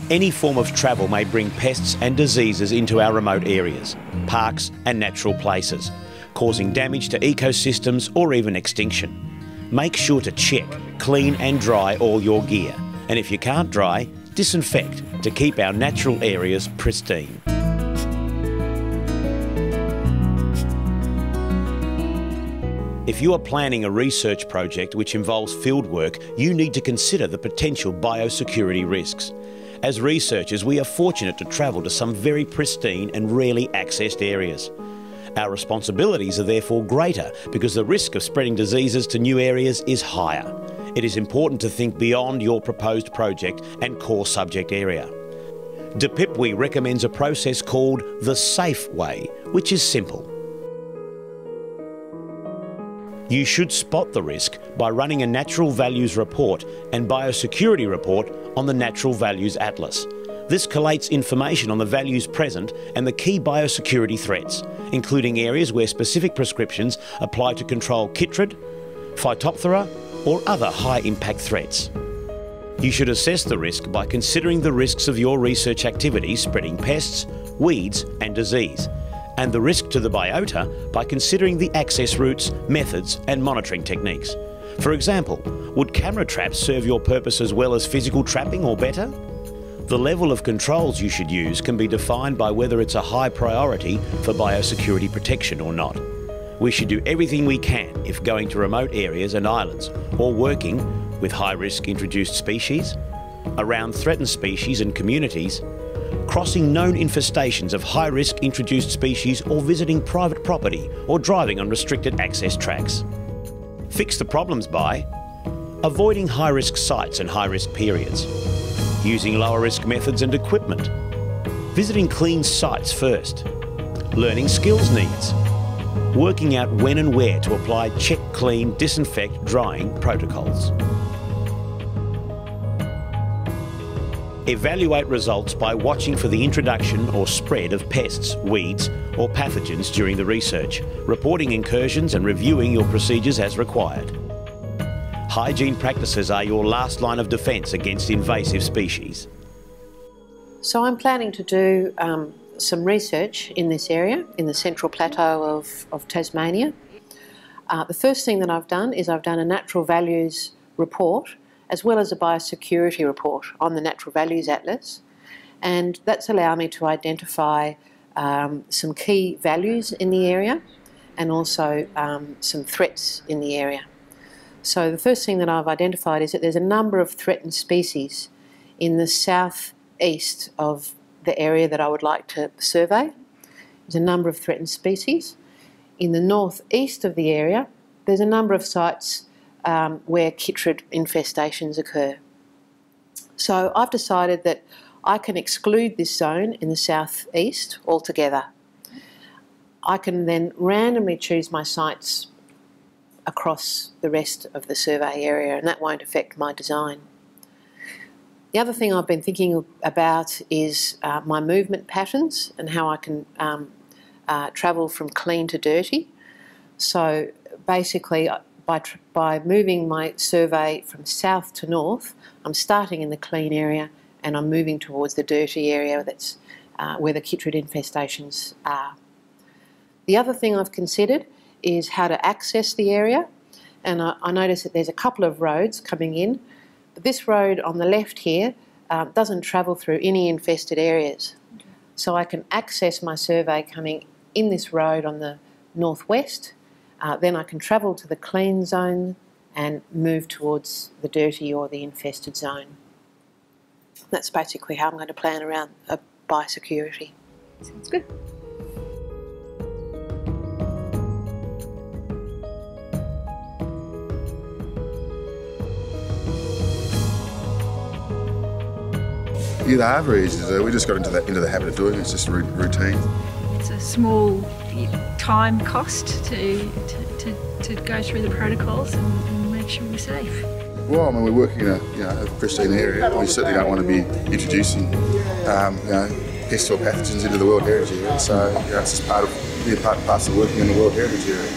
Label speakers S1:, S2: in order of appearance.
S1: Any form of travel may bring pests and diseases into our remote areas, parks and natural places, causing damage to ecosystems or even extinction. Make sure to check, clean and dry all your gear. And if you can't dry, disinfect to keep our natural areas pristine. If you are planning a research project which involves fieldwork, you need to consider the potential biosecurity risks. As researchers, we are fortunate to travel to some very pristine and rarely accessed areas. Our responsibilities are therefore greater because the risk of spreading diseases to new areas is higher. It is important to think beyond your proposed project and core subject area. DPIPWE recommends a process called the SAFE way, which is simple. You should spot the risk by running a Natural Values Report and Biosecurity Report on the Natural Values Atlas. This collates information on the values present and the key biosecurity threats, including areas where specific prescriptions apply to control chytrid, Phytophthora or other high-impact threats. You should assess the risk by considering the risks of your research activities spreading pests, weeds and disease, and the risk to the biota by considering the access routes, methods and monitoring techniques. For example, would camera traps serve your purpose as well as physical trapping or better? The level of controls you should use can be defined by whether it's a high priority for biosecurity protection or not. We should do everything we can if going to remote areas and islands or working with high-risk introduced species, around threatened species and communities, crossing known infestations of high-risk introduced species or visiting private property or driving on restricted access tracks. Fix the problems by avoiding high-risk sites and high-risk periods, using lower-risk methods and equipment, visiting clean sites first, learning skills needs, working out when and where to apply check, clean, disinfect, drying protocols. Evaluate results by watching for the introduction or spread of pests, weeds or pathogens during the research, reporting incursions and reviewing your procedures as required. Hygiene practices are your last line of defence against invasive species.
S2: So I'm planning to do some research in this area, in the Central Plateau of Tasmania. The first thing that I've done is I've done a natural values report as well as a biosecurity report on the Natural Values Atlas, and that's allowed me to identify some key values in the area and also some threats in the area. So the first thing that I've identified is that there's a number of threatened species in the southeast of the area that I would like to survey. There's a number of threatened species. In the northeast of the area, there's a number of sites where chytrid infestations occur. So I've decided that I can exclude this zone in the southeast altogether. I can then randomly choose my sites across the rest of the survey area, and that won't affect my design. The other thing I've been thinking about is my movement patterns and how I can travel from clean to dirty. So basically, by moving my survey from south to north, I'm starting in the clean area and I'm moving towards the dirty area that's where the chytrid infestations are. The other thing I've considered is how to access the area, and I notice that there's a couple of roads coming in, but this road on the left here doesn't travel through any infested areas. So I can access my survey coming in this road on the northwest, then I can travel to the clean zone and move towards the dirty or the infested zone. That's basically how I'm going to plan around biosecurity.
S3: Sounds good.
S4: Yeah, the average is we just got into the habit of doing it. It's just routine.
S3: It's a small time cost to go through the protocols and make sure we're safe.
S4: Well, I mean, we're working in a pristine area. We certainly don't want to be introducing pests or pathogens into the World Heritage Area. So it's just part of working in the World Heritage Area.